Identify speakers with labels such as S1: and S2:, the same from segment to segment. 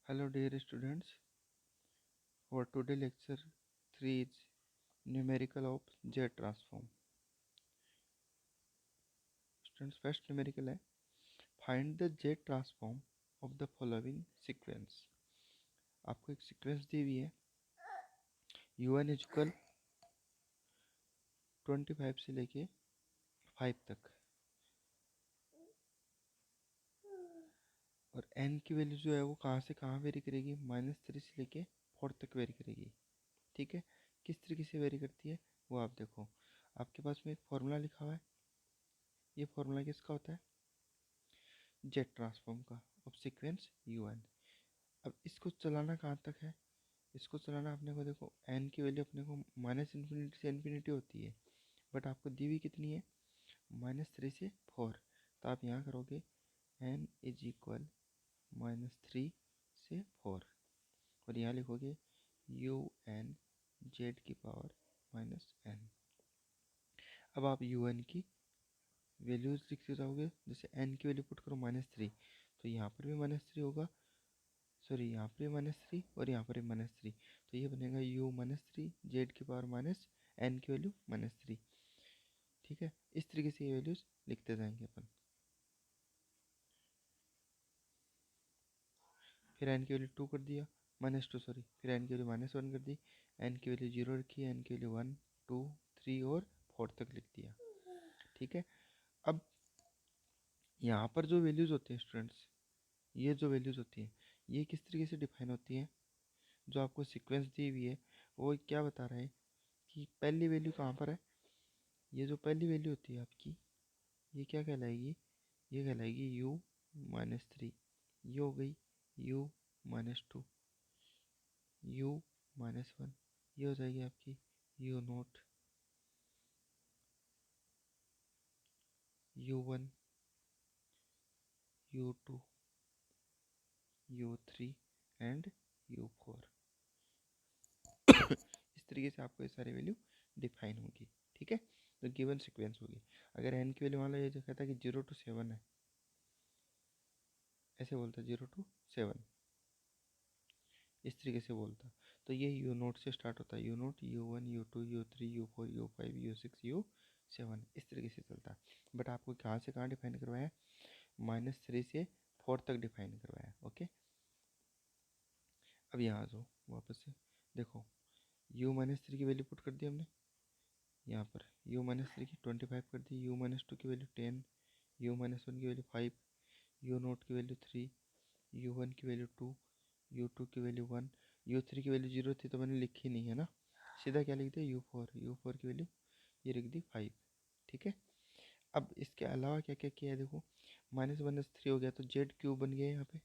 S1: Hello dear students, our today lecture 3 is numerical of Z transform. Students first numerical है find the Z transform of the following sequence. आपको एक sequence दी हुई है un equal 25 से लेके 5 तक और n की वैल्यू जो है वो कहाँ से कहाँ वेरी करेगी -3 से लेके 4 तक वेरी करेगी। ठीक है, किस तरीके से वेरी करती है वो आप देखो। आपके पास में एक फॉर्मूला लिखा हुआ है, ये फॉर्मूला किसका होता है जेड ट्रांसफॉर्म का ऑफ सीक्वेंस un। अब इसको चलाना कहाँ तक है, इसको चलाना अपने को देखो n की वैल्यू अपने को -∞ से इन्फिनिटी होती है, बट आपको दी हुई कितनी है -3 से 4। तो आप यहाँ करोगे n इज इक्वल -3 से 4 और यहाँ लिखोगे un z की पावर -n। अब आप un की वैल्यूज लिखते जाओगे, जैसे n की वैल्यू पुट करो -3 तो यहाँ पर भी -3 होगा, सॉरी यहाँ पर -3 और यहाँ पर -3, तो ये बनेगा u -3 z की पावर -n की वैल्यू -3। ठीक है, इस तरीके से ये वैल्यूज लिखते जाएंगे अपन। फिर n की वैल्यू 2 कर दिया -2, सॉरी फिर n की वैल्यू -1 कर दी, n की वैल्यू 0 रखी, n की वैल्यू 1 2 3 और 4 तक लिख दिया। ठीक है, अब यहाँ पर जो वैल्यूज होते हैं स्टूडेंट्स, ये जो वैल्यूज होती हैं ये किस तरीके से डिफाइन होती हैं, जो आपको सीक्वेंस दी हुई है वो क्या बता रहा है कि पहली वैल्यू कहाँ पर है। ये जो पहली वैल्यू होती है आपकी ये क्या कहलाएगी, ये कहलाएगी u -3, ये हो गई u -2, u -1, ये हो जाएगी आपकी u0, u1, u2, u3 and u4। इस तरीके से आपको ये सारी वैल्यू डिफाइन होगी। ठीक है, तो गिवन सीक्वेंस होगी। अगर n की वैल्यू मान लो ये जो कहता है कि 0 to 7 है, ऐसे बोलता 0 to 7, इस तरीके से बोलता, तो ये u0 से स्टार्ट होता है, u0 u1 u2 u3 u4 u5 u6 u7, इस तरीके से चलता है। बट आपको कहाँ से कहाँ डिफाइन करवाया है, -3 से 4 तक डिफाइन करवाया है। ओके, अब यहाँ आ जाओ वापस से, देखो u -3 की वैल्यू पुट कर दी हमने यहाँ पर, u -3 की 25 कर दी, u -2 की वैल्यू 10, u -1 की वैल्यू 5, u0 की वैल्यू 3, u1 की वैल्यू 2, u2 की वैल्यू 1, u3 की वैल्यू 0 थी तो मैंने लिखी नहीं है ना, सीधा क्या लिख दिया u4 की वैल्यू ये लिख दी 5। ठीक है, अब इसके अलावा क्या क्या किया है देखो, -3 हो गया तो जेड क्यूब बन गया यहाँ पे,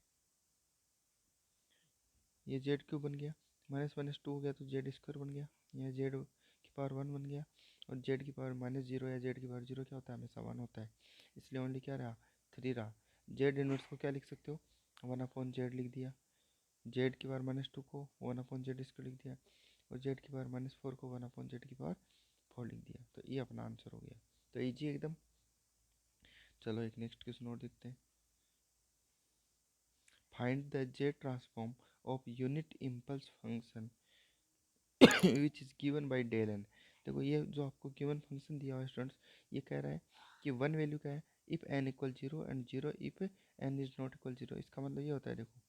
S1: ये जेड क्यूब बन गया, -2 हो गया तो जेड स्क्वायर बन गया, यहाँ जेड की पावर 1 बन गया, और जेड की पावर -0 या जेड की पावर 0 क्या होता है हमेशा 1 होता है, इसलिए ओनली क्या रहा 3 रहा। जेड इनवर्स को क्या लिख सकते हो 1/z लिख दिया, जेड की पावर -2 को 1/z स्क्वायर लिख दिया, और जेड की पावर -4 को 1/z की पावर 4 लिख दिया, तो ये अपना आंसर हो गया। तो ईजी एकदम। चलो एक नेक्स्ट क्वेश्चन और देखते हैं, find the Z transform of unit impulse function which is given by del n. देखो ये जो आपको गिवन फंक्शन दिया हुआ है स्टूडेंट्स, ये कह रहा है कि वन वैल्यू क्या है if n equal 0 and 0 if n is not equal 0। इसका मतलब ये होता है, देखो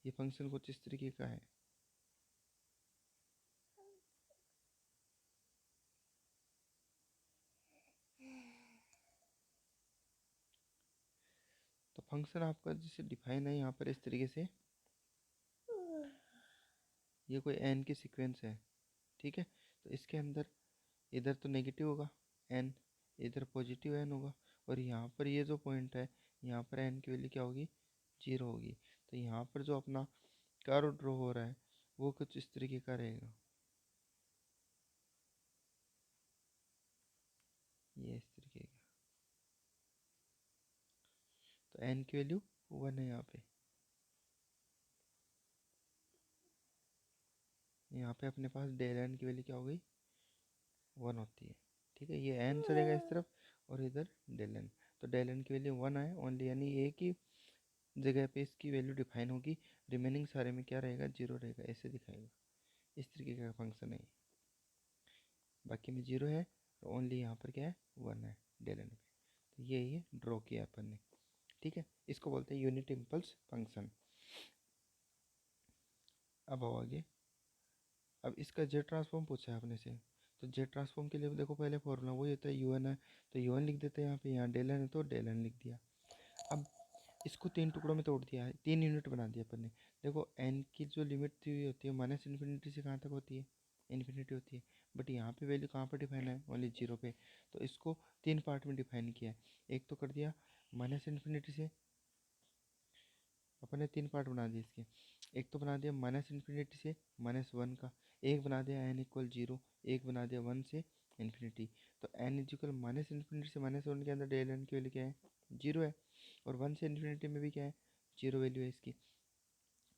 S1: ये फंक्शन कुछ इस तरीके का है, तो फंक्शन आपका जैसे डिफाइन है यहाँ पर इस तरीके से, ये कोई एन की सीक्वेंस है। ठीक है, तो इसके अंदर इधर तो नेगेटिव होगा एन, इधर पॉजिटिव एन होगा, और यहाँ पर ये जो पॉइंट है यहाँ पर एन की वैल्यू क्या होगी 0 होगी। तो यहाँ पर जो अपना कर्व ड्रॉ हो रहा है वो कुछ इस तरीके का रहेगा, ये इस तरीके का। तो एन की वैल्यू 1 है यहाँ पे अपने पास डेल एन की वैल्यू क्या हो गई 1 होती है। ठीक है, ये एन चलेगा इस तरफ और इधर डेल एन, तो डेल एन की वैल्यू 1 है ओनली, यानी ए की जगह पे इसकी वैल्यू डिफाइन होगी, रिमेनिंग सारे में क्या रहेगा, जीरो रहेगा, ऐसे दिखाएगा। इस तरीके का फंक्शन है। बाकी में जीरो है, ओनली यहाँ पर क्या है, वन है डेल एन पे। तो ये ड्रॉ किया अपन ने, ठीक है। इसको बोलते हैं यूनिट इम्पल्स फंक्शन। अब आओ आगे। अब इसका जेड ट्रांसफॉर्म पूछा है अपने से, तो जेड ट्रांसफॉर्म के लिए देखो पहले फॉर्मूला वही होता है, यू एन है तो यू एन लिख देते हैं यहाँ पे, यहाँ डेल एन है तो डेल एन लिख दिया। अब इसको तीन टुकड़ों में तोड़ दिया है, तीन यूनिट बना दिया अपन ने। देखो एन की जो लिमिट थी हुई होती है माइनस इन्फिनिटी से कहाँ तक होती है, इन्फिनिटी होती है। बट यहाँ पे वैल्यू कहाँ पर डिफाइन है, ओनली जीरो पे। तो इसको तीन पार्ट में डिफाइन किया है। एक तो कर दिया माइनस इन्फिनिटी से, अपन ने तीन पार्ट बना दिए इसके। एक तो बना दिया माइनस इन्फिनिटी से माइनस वन का, एक बना दिया एन इक्वल जीरो, एक बना दिया वन से इन्फिनिटी। तो एन इक्वल माइनस इन्फिनिटी से माइनस वन के अंदर डेल एन की वैल्यू क्या है, जीरो है। और वन से इन्फिनिटी में भी क्या है, जीरो वैल्यू है इसकी।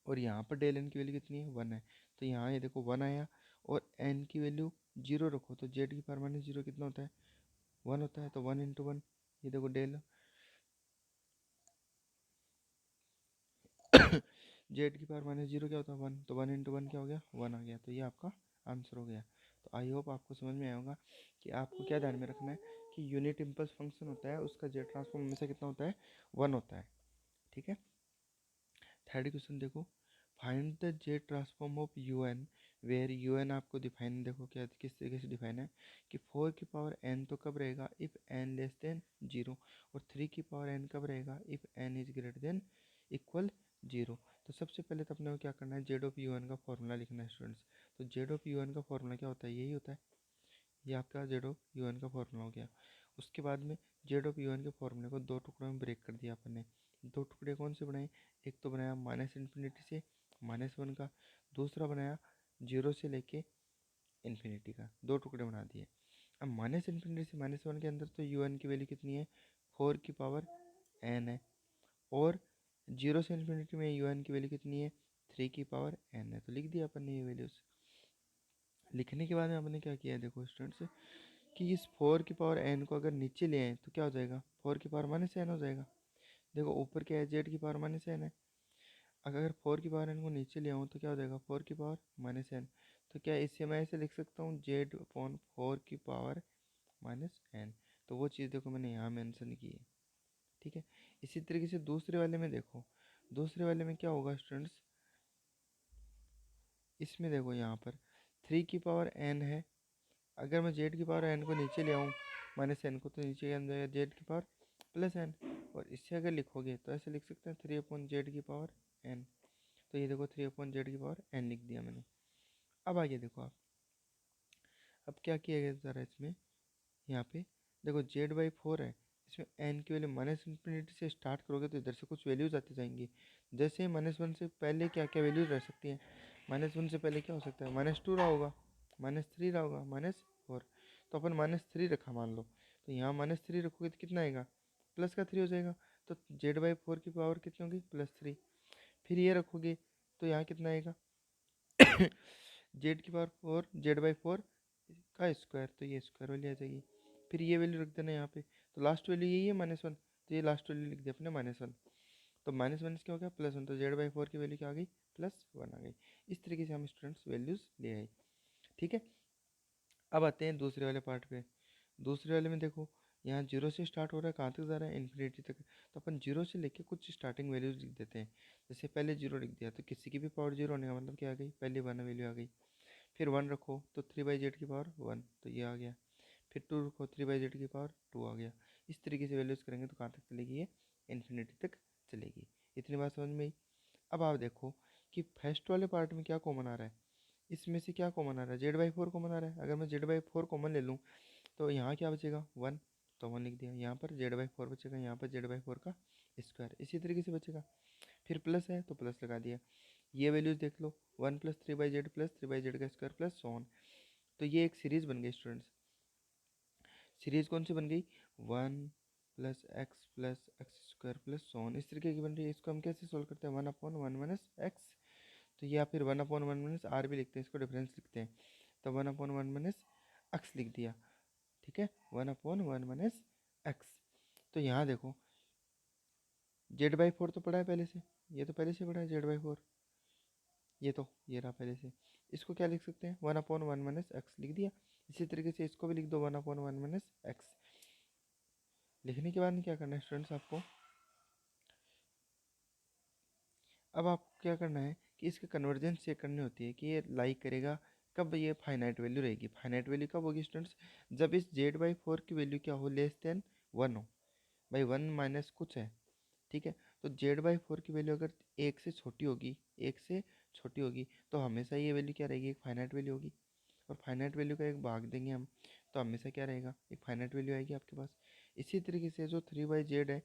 S1: और यहाँ पर डेल एन की वैल्यू कितनी है, वन है। तो यहाँ ये देखो वन आया, और एन की वैल्यू जीरो रखो तो जेड की पावर माइनस जीरो कितना होता है, वन होता है। तो वन इंटू वन, ये देखो डेल जेड की पावर माइनस जीरो क्या होता है, वन। तो वन इंटू वन क्या हो गया, वन आ गया। तो ये आपका आंसर हो गया। तो आई होप आपको समझ में आया होगा कि आपको क्या ध्यान में रखना है कि यूनिट इम्पल्स फंक्शन होता है, उसका जेड ट्रांसफॉर्म हमेशा कितना होता है, वन होता है, ठीक है। थर्ड क्वेश्चन देखो, find the Z transform of u n where u n आपको डिफाइन, देखो क्या किस तरीके से डिफाइन है कि फोर की पावर एन तो कब रहेगा, if n less than zero. और थ्री की पावर एन कब रहेगा, if n is greater than equal zero. तो सबसे पहले तो अपने को क्या करना है, जेड ऑफ यू एन का फॉर्मूला लिखना है स्टूडेंट्स। तो जेड ऑफ यू एन का फॉर्मूला क्या होता है, यही होता है, ये आपका जेड ऑफ यू एन का फॉर्मूला हो गया। उसके बाद में जेड ऑफ यू एन के फॉर्मूले को दो टुकड़ों में ब्रेक कर दिया अपन ने। दो टुकड़े कौन से बनाए, एक तो बनाया माइनस इन्फिनिटी से माइनस वन का, दूसरा बनाया जीरो से लेके इन्फिनिटी का, दो टुकड़े बना दिए। अब माइनस इन्फिनिटी से माइनस वन के अंदर तो यू एन की वैल्यू कितनी है, फोर की पावर एन है। और जीरो से इन्फिनिटी में यू एन की वैल्यू कितनी है, थ्री की पावर एन है। तो लिख दिया अपन ने ये वैल्यूज। लिखने के बाद में आपने क्या किया है, देखो स्टूडेंट्स, कि इस फोर की पावर एन को अगर नीचे ले आए तो क्या हो जाएगा, फोर की पावर माइनस एन हो जाएगा। देखो ऊपर क्या है, जेड की पावर माइनस एन है। अगर फोर की पावर एन को नीचे ले आऊँ तो क्या हो जाएगा, फोर की पावर माइनस एन। तो क्या इससे मैं ऐसे लिख सकता हूँ, जेड अपॉन फोर की पावर माइनस एन। तो वो चीज़ देखो मैंने यहाँ मेंशन की है, ठीक है। इसी तरीके से दूसरे वाले में देखो, दूसरे वाले में क्या होगा स्टूडेंट्स, इसमें देखो यहाँ पर थ्री की पावर एन है। अगर मैं जेड की पावर एन को नीचे ले आऊँ माइनस एन को, तो नीचे के अंदर जेड की पावर प्लस एन। और इससे अगर लिखोगे तो ऐसे लिख सकते हैं थ्री अपॉन जेड की पावर एन। तो ये देखो थ्री अपॉन जेड की पावर एन लिख दिया मैंने। अब आगे देखो आप, अब क्या किया गया ज़रा इसमें, यहाँ पे देखो जेड बाई फोर है, इसमें एन की वैल्यू माइनस इन्फिनिटी से स्टार्ट करोगे तो इधर से कुछ वैल्यूज आती जाएंगी। जैसे माइनस वन से पहले क्या क्या वैल्यूज रह सकती हैं, माइनस वन से पहले क्या हो सकता है, माइनस टू रहा होगा, माइनस थ्री रहा होगा, माइनस फोर। तो अपन माइनस थ्री रखा मान लो, तो यहाँ माइनस थ्री रखोगे तो कितना आएगा, प्लस का थ्री हो जाएगा। तो जेड बाई फोर की पावर कितनी होगी, प्लस थ्री। फिर ये रखोगे तो यहाँ कितना आएगा जेड की power four, Z by four का स्क्वायर, तो ये स्क्वायर वैल्यू आ जाएगी। फिर ये वैल्यू रख देना यहाँ पे, तो लास्ट वैल्यू यही है माइनस वन, तो ये लास्ट वैल्यू लिख दिया अपने माइनस वन। तो माइनस वन क्या हो गया, प्लस वन। तो जेड बाई फोर की वैल्यू क्या आ गई, प्लस वन आ गई। इस तरीके से हम स्टूडेंट्स वैल्यूज़ ले आए, ठीक है। अब आते हैं दूसरे वाले पार्ट पे। दूसरे वाले में देखो, यहाँ जीरो से स्टार्ट हो रहा है, कहाँ तक जा रहा है, इन्फिनिटी तक। तो अपन जीरो से लेके कुछ स्टार्टिंग वैल्यूज लिख देते हैं। जैसे पहले जीरो लिख दिया, तो किसी की भी पावर जीरो होने का मतलब क्या आ गई, पहले वन वैल्यू आ गई। फिर वन रखो तो थ्री बाई जेड की पावर वन, तो ये आ गया। फिर टू रखो, थ्री बाई जेड की पावर टू आ गया। इस तरीके से वैल्यूज करेंगे तो कहाँ तक चलेगी, ये इन्फिनिटी तक चलेगी। इतनी बात समझ में आई। अब आप देखो कि फर्स्ट वाले पार्ट में क्या कॉमन आ रहा है, इसमें से क्या कॉमन आ रहा है, जेड बाई फोर कॉमन आ रहा है। अगर मैं जेड बाई फोर कॉमन ले लूँ तो यहाँ क्या बचेगा, वन। तो वन लिख दिया, यहाँ पर जेड बाई फोर बचेगा, यहाँ पर जेड बाई फोर का स्क्वायर इसी तरीके से बचेगा। फिर प्लस है तो प्लस लगा दिया। ये वैल्यूज देख लो, one plus three by z plus three by z का स्क्वायर प्लस सो ऑन। तो ये एक सीरीज बन गई स्टूडेंट्स। सीरीज कौन सी बन गई, one plus x square plus so on, इस तरीके की बन रही है। इसको हम कैसे सोल्व करते हैं, one upon one minus x. तो या फिर one upon one minus r भी लिखते हैं, इसको डिफरेंस लिखते हैं। तो one upon one minus x लिख दिया, ठीक है, one upon one minus x. तो यहाँ देखो Z/4 तो पढ़ा है पहले से, ये तो पहले से पढ़ा है Z/4, ये रहा पहले से। इसको क्या लिख सकते हैं, 1/1 - x लिख दिया। इसी तरीके से इसको भी लिख दो 1/1 - x। लिखने के बाद में क्या करना है स्टूडेंट्स आपको, अब आपको क्या करना है कि इसके कन्वर्जेंस चेक करनी होती है कि ये लाइक करेगा कब, ये फाइनाइट वैल्यू रहेगी। फाइनाइट वैल्यू कब होगी स्टूडेंट्स, जब इस Z/4 की वैल्यू क्या हो, लेस देन 1 हो। भाई 1 माइनस कुछ है, ठीक है। तो Z/4 की वैल्यू अगर एक से छोटी होगी, एक से छोटी होगी, तो हमेशा ये वैल्यू क्या रहेगी, एक फाइनाइट वैल्यू होगी। और फाइनाइट वैल्यू का एक भाग देंगे हम, तो हमेशा क्या रहेगा, एक फाइनाइट वैल्यू आएगी आपके पास। इसी तरीके से जो 3/z है,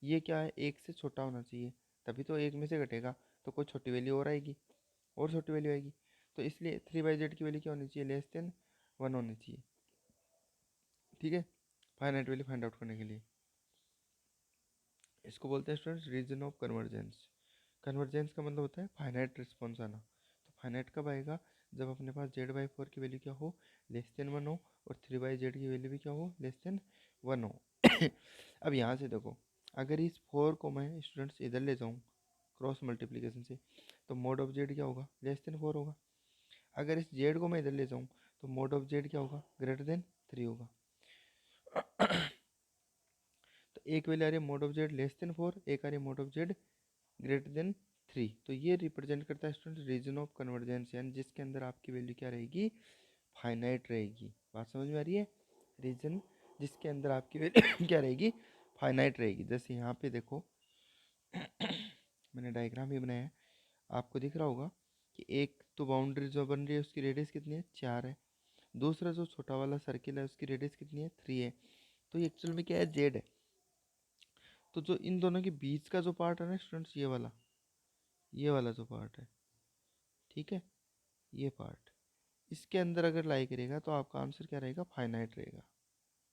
S1: ये क्या है, एक से छोटा होना चाहिए, तभी तो एक में से घटेगा, तो कोई छोटी वैल्यू और आएगी, और छोटी वैल्यू आएगी। तो इसलिए 3/z की वैल्यू क्या होनी चाहिए, लेस देन 1 होनी चाहिए, ठीक है, फाइनाइट वैल्यू फाइंड आउट करने के लिए। इसको बोलते हैं students region of convergence. Convergence का मतलब होता है फाइनाइट रिस्पॉन्स आना। तो फाइनाइट कब आएगा, जब अपने पास Z/4 की वैल्यू क्या हो, लेस देन 1 हो, और 3/z की वैल्यू भी क्या हो, लेस देन 1 हो। अब यहाँ से देखो, अगर इस 4 को मैं स्टूडेंट्स इधर ले जाऊँ क्रॉस मल्टीप्लीकेशन से, तो मोड ऑफ Z क्या होगा, लेस देन 4 होगा। अगर इस Z को मैं इधर ले जाऊँ, तो मोड ऑफ Z क्या होगा, ग्रेटर देन 3 होगा। तो एक वैल्यू आ रही है mode of Z less than 4, एक आ रही है mode of Z greater than 3। तो ये रिप्रेजेंट करता है स्टूडेंट रीजन ऑफ कन्वर्जेंस, यानी जिसके अंदर आपकी वैल्यू क्या रहेगी, फाइनाइट रहेगी। बात समझ में आ रही है, रीजन जिसके अंदर आपकी वैल्यू क्या रहेगी, फाइनाइट रहेगी। जैसे यहाँ पे देखो मैंने डायग्राम भी बनाया है, आपको दिख रहा होगा कि एक तो बाउंड्री जो बन रही है उसकी रेडियस कितनी है, 4 है। दूसरा जो छोटा वाला सर्किल है उसकी रेडियस कितनी है, 3 है। तो ये एक्चुअल में क्या है, जेड है। तो जो इन दोनों के बीच का जो पार्ट है ना स्टूडेंट्स, ये वाला जो पार्ट है, ठीक है, ये पार्ट, इसके अंदर अगर लाई करेगा तो आपका आंसर क्या रहेगा, फाइनाइट रहेगा।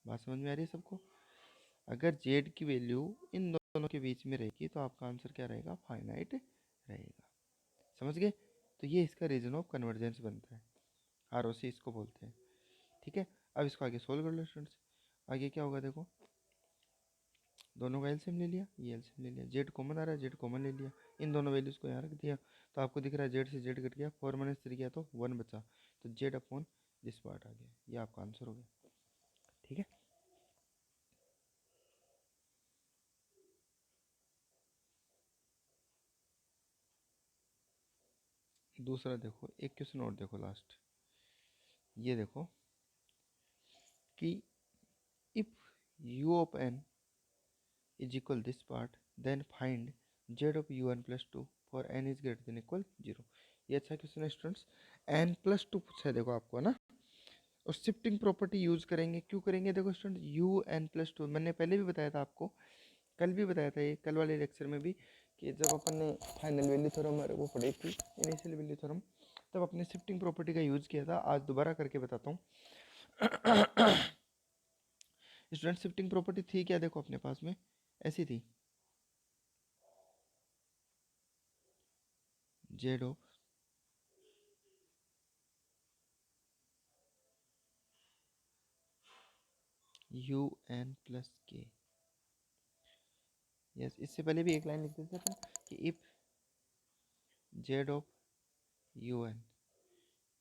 S1: बात समझ में आ रही है सबको, अगर जेड की वैल्यू इन दोनों के बीच में रहेगी तो आपका आंसर क्या रहेगा, फाइनाइट रहेगा। समझ गए, तो ये इसका रीजन ऑफ कन्वर्जेंस बनता है, ROC इसको बोलते हैं, ठीक है। अब इसको आगे सोल्व कर लो स्टूडेंट्स। आगे क्या होगा देखो, दोनों का एलसीएम ले लिया, ये एलसीएम ले लिया, जेड कॉमन आ रहा है, जेड कॉमन ले लिया, इन दोनों वैल्यूज को यहाँ रख दिया, तो आपको दिख रहा है जेड से जेड कट गया, 4 - 3 गया तो 1 बचा, तो जेड अपॉन दिस पार्ट आ गया, ये आपका आंसर हो गया, ठीक है। दूसरा देखो, एक क्वेश्चन और देखो लास्ट, ये देखो कि if u of n is equal this part, then find z of un plus 2 for n is greater than equal 0। ये अच्छा क्वेश्चन है स्टूडेंट्स, n+2 पूछा है देखो आपको ना, और शिफ्टिंग प्रॉपर्टी यूज करेंगे, क्यों करेंगे देखो स्टूडेंट, un+2 मैंने पहले भी बताया था आपको, कल भी बताया था, ये कल वाले लेक्चर में भी, कि जब अपन ने फाइनल वैल्यू थ्योरम वो पढ़ी थी, इनिशियल वैल्यू थ्योरम, तब अपने शिफ्टिंग प्रॉपर्टी का यूज किया था। आज दोबारा करके बताता हूँ। स्टूडेंट शिफ्टिंग प्रॉपर्टी थी क्या, देखो अपने पास में ऐसी थी, जेड ऑफ un+k। यस, इससे पहले भी एक लाइन लिख देते थे कि if Z of un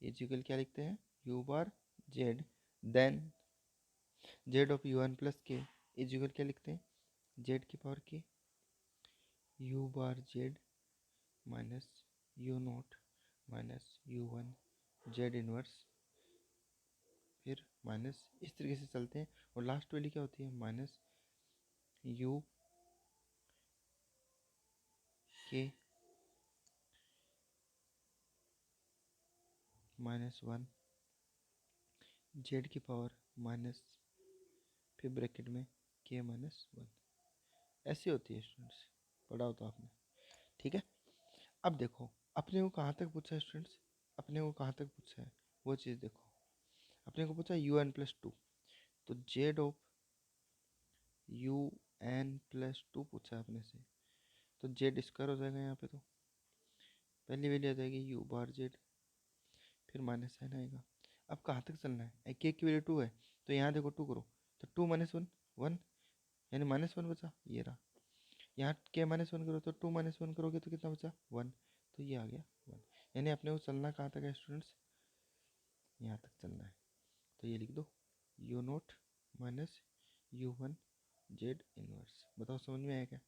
S1: is equal क्या लिखते हैं, u/z, then Z of un+k is equal क्या लिखते हैं, z⁻k u/z minus u0 minus u1 Z inverse, फिर माइनस, इस तरीके से चलते हैं, और लास्ट वाली क्या होती है, माइनस u k -1 जेड की पावर माइनस, फिर ब्रैकेट में k-1, ऐसी होती है स्टूडेंट्स, पढ़ा होता आपने, ठीक है। अब देखो अपने को कहाँ तक पूछा है स्टूडेंट्स, अपने को कहाँ तक पूछा है वो चीज़ देखो, अपने को पूछा un+2, तो जेड ऑफ un+2 पूछा है अपने से, तो जेड स्क्वायर हो जाएगा यहाँ पे, तो पहली वैल्यू आ जाएगी u/z, फिर माइनस साइन आएगा। अब कहाँ तक चलना है, के की वैल्यू 2 है, तो यहाँ देखो 2 करो, तो 2 - 1 1, यानी -1 बचा, ये रहा। यहाँ के -1 करो तो 2 -1 करोगे तो कितना बचा 1, तो ये आ गया 1। यानी अपने को चलना कहाँ तक है स्टूडेंट्स, यहाँ तक चलना है। तो ये लिख दो u note minus u1 Z inverse. बताओ समझ में आया क्या?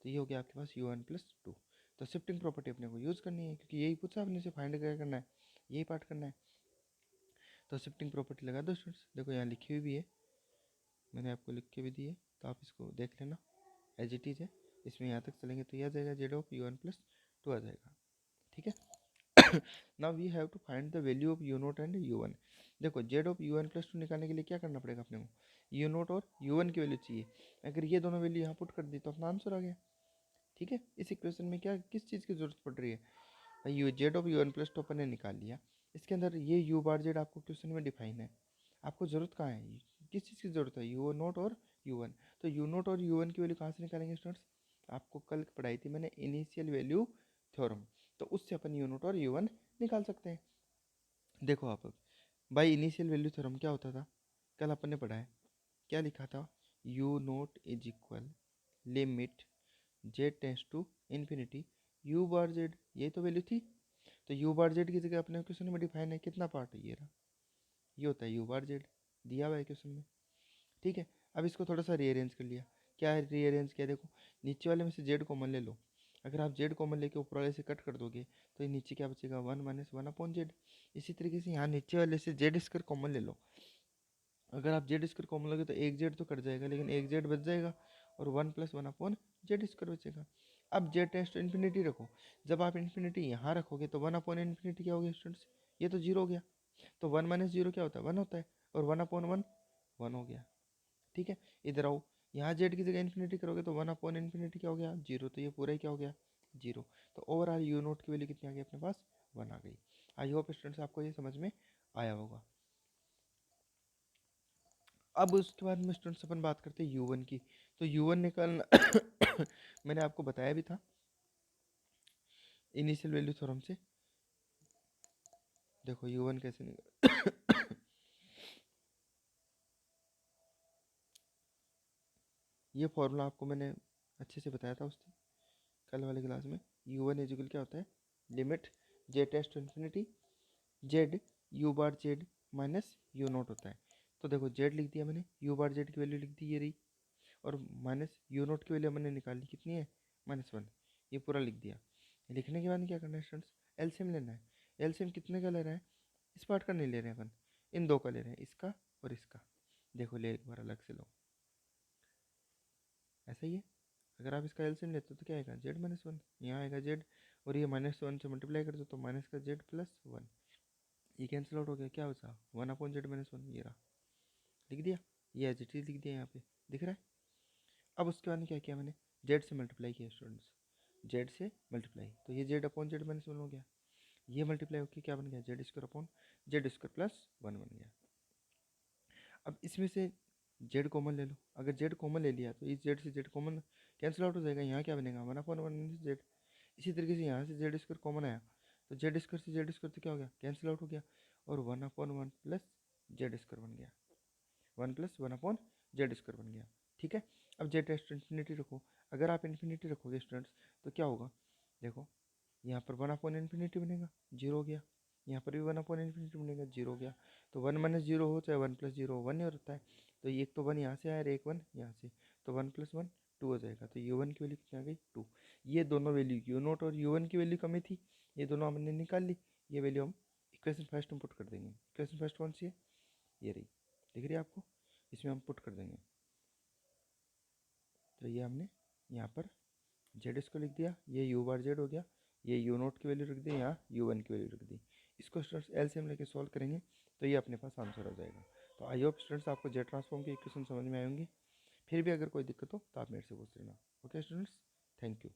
S1: तो ये हो गया आपके पास u1 प्लस 2। तो शिफ्टिंग प्रॉपर्टी अपने को यूज़ करनी है क्योंकि यही पूछा आपने से फाइंड क्या करना है, यही पार्ट करना है। तो शिफ्टिंग प्रॉपर्टी लगा दो स्टूडेंट्स। देखो यहाँ लिखी हुई भी है, मैंने आपको लिख के भी दी है, तो आप इसको देख लेना एज इट इज़ है। इसमें यहाँ तक चलेंगे तो यह आ जाएगा जेड ऑफ u1 प्लस 2 आ जाएगा। ठीक है। Now we have to find the value of u naught and u1। देखो जेड ऑफ u1 प्लस 2 निकालने के लिए क्या करना पड़ेगा अपने को, u नोट और u1 की वैल्यू चाहिए। अगर ये दोनों वैल्यू यहाँ पुट कर दी तो अपना आंसर आ गया। ठीक है। इस इक्वेशन में क्या किस चीज़ की जरूरत पड़ रही है भाई, you Z of u1 plus 2 अपन ने निकाल लिया, इसके अंदर ये u बार जेड आपको क्वेश्चन में डिफाइन है। आपको जरूरत कहाँ है, किस चीज़ की जरूरत है, u नोट और u1। तो u नोट और u1 की वैल्यू कहाँ से निकालेंगे स्टूडेंट्स, आपको कल पढ़ाई थी मैंने इनिशियल वैल्यू थ्योरम, तो उससे अपन u नोट और u1 निकाल सकते हैं। देखो आप बाई इनिशियल वैल्यू थ्योरम क्या होता था, कल अपन ने पढ़ा है, क्या लिखा था, u naught is equal limit Z tends to infinity u bar Z, यही तो वैल्यू थी। तो u बार जेड की जगह अपने क्वेश्चन में डिफाइन है कितना पार्ट है, ये रहा, ये होता है u बार जेड, दिया हुआ है क्वेश्चन में। ठीक है। अब इसको थोड़ा सा रीअरेंज कर लिया, क्या रीअरेंज किया, देखो नीचे वाले में से जेड कॉमन ले लो। अगर आप जेड कॉमन लेके ऊपर वाले से कट कर दोगे तो ये नीचे क्या बचेगा 1 माइनस 1 अपॉन जेड। इसी तरीके से यहाँ नीचे वाले से जेड स्क्वायर कॉमन ले लो। अगर आप जेड स्क्वायर कॉमन लोगे तो एक जेड तो कट जाएगा लेकिन एक जेड बच जाएगा और 1 प्लस 1 अपॉन जेड स्क्वायर बचेगा। अब जेड टेंस टू इन्फिनिटी रखो, जब आप इन्फिनिटी यहाँ रखोगे तो 1 अपॉन इन्फिनिटी क्या हो गया स्टूडेंट्स, ये तो जीरो हो गया। तो 1 माइनस जीरो क्या होता है 1 होता है, और 1 अपॉन 1 1 हो गया। ठीक है। इधर आओ, यहाँ जेड की जगह इन्फिनिटी करोगे तो 1 अपॉन इन्फिनिटी क्या हो गया जीरो, तो ये पूरा ही क्या हो गया जीरो। तो ओवरऑल यू नोट की वैल्यू कितनी आ गई अपने पास 1 आ गई। आई होप स्टूडेंट्स आपको ये समझ में आया होगा। अब उसके बाद में स्टूडेंट्स अपन बात करते हैं u1 की। तो u1 निकालना मैंने आपको बताया भी था इनिशियल वैल्यू थ्योरम से। देखो u1 कैसे निकाल ये फॉर्मूला आपको मैंने अच्छे से बताया था उस दिन कल वाली क्लास में। u1 इजिकल क्या होता है, limit Z tends to infinity Z u bar Z minus u nought होता है। तो देखो जेड लिख दिया मैंने, u बार जेड की वैल्यू लिख दी ये रही, और माइनस u नोट की वैल्यू मैंने निकाली कितनी है -1, ये पूरा लिख दिया। लिखने के बाद क्या करना है स्टूडेंट्स, एलसीएम लेना है। एलसीएम कितने का ले रहा है, इस पार्ट का नहीं ले रहे हैं अपन, इन दो का ले रहे हैं, इसका और इसका। देखो ले एक बार अलग से लो, ऐसा ही है। अगर आप इसका एलसीएम लेते हो तो क्या आएगा z-1, यहाँ आएगा z, और ये -1 से मल्टीप्लाई कर दो तो माइनस का z प्लस 1, ये कैंसिल आउट हो गया, क्या बचा 1 अपॉन z-1, ये रहा, लिख दिया, ये एज इट इज लिख दिया यहाँ पे, दिख रहा है। अब उसके बाद क्या किया मैंने, z से मल्टीप्लाई किया स्टूडेंट्स, z से मल्टीप्लाई, तो ये z अपॉन z-1 हो गया, ये मल्टीप्लाई होकर क्या बन गया Z square upon Z square plus 1 बन गया। अब इसमें से जेड कॉमन ले लो, अगर जेड कॉमन ले लिया तो इस जेड से जेड कॉमन कैंसिल आउट हो जाएगा, यहाँ क्या बनेगा 1 अपॉन 1 जेड। इसी तरीके से यहाँ से जेड स्क्वायर कॉमन आया तो जेड स्क्वायर से जेड स्क्वायर तो क्या हो गया कैंसिल आउट हो गया, और 1 अपॉन 1 प्लस जेड स्क्वायर बन गया, 1 प्लस 1 अपॉन जेड स्क्वायर बन गया। ठीक है। अब जेड टेस्ट इन्फिनिटी रखो, अगर आप इन्फिनिटी रखोगे स्टूडेंट्स तो क्या होगा, देखो यहाँ पर 1 अपॉन इन्फिनिटी बनेगा, जीरो हो गया, यहाँ पर भी 1 अपॉन इन्फिनिटी बनेगा, जीरो हो गया। तो 1 माइनस जीरो हो चाहे 1 प्लस जीरो 1 ही होता है, तो एक तो 1 यहाँ से आया और एक 1 यहाँ से, तो 1 प्लस 1 2 हो जाएगा। तो u1 की वैल्यू कितनी आ गई 2। ये दोनों वैल्यू u नोट और u1 की वैल्यू कमी थी, ये दोनों हमने निकाल ली, ये वैल्यू हम इक्वेशन फर्स्ट में पुट कर देंगे। इक्वेशन फर्स्ट कौन सी है, ये रही, दिख रही है आपको, इसमें हम पुट कर देंगे। तो ये हमने यहाँ पर जेड इसको लिख दिया, ये यू बार जेड हो गया, ये यू नोट की वैल्यू रख दी, यहाँ u1 की वैल्यू रख दी। इसको स्टूडेंट्स एलसीएम लेके सॉल्व करेंगे तो ये अपने पास आंसर हो जाएगा। तो आई होप स्टूडेंट्स आपको जेड ट्रांसफॉर्म की इक्वेशन समझ में आएंगी। फिर भी अगर कोई दिक्कत हो तो आप मेरे से पूछ लेना। Okay students, thank you.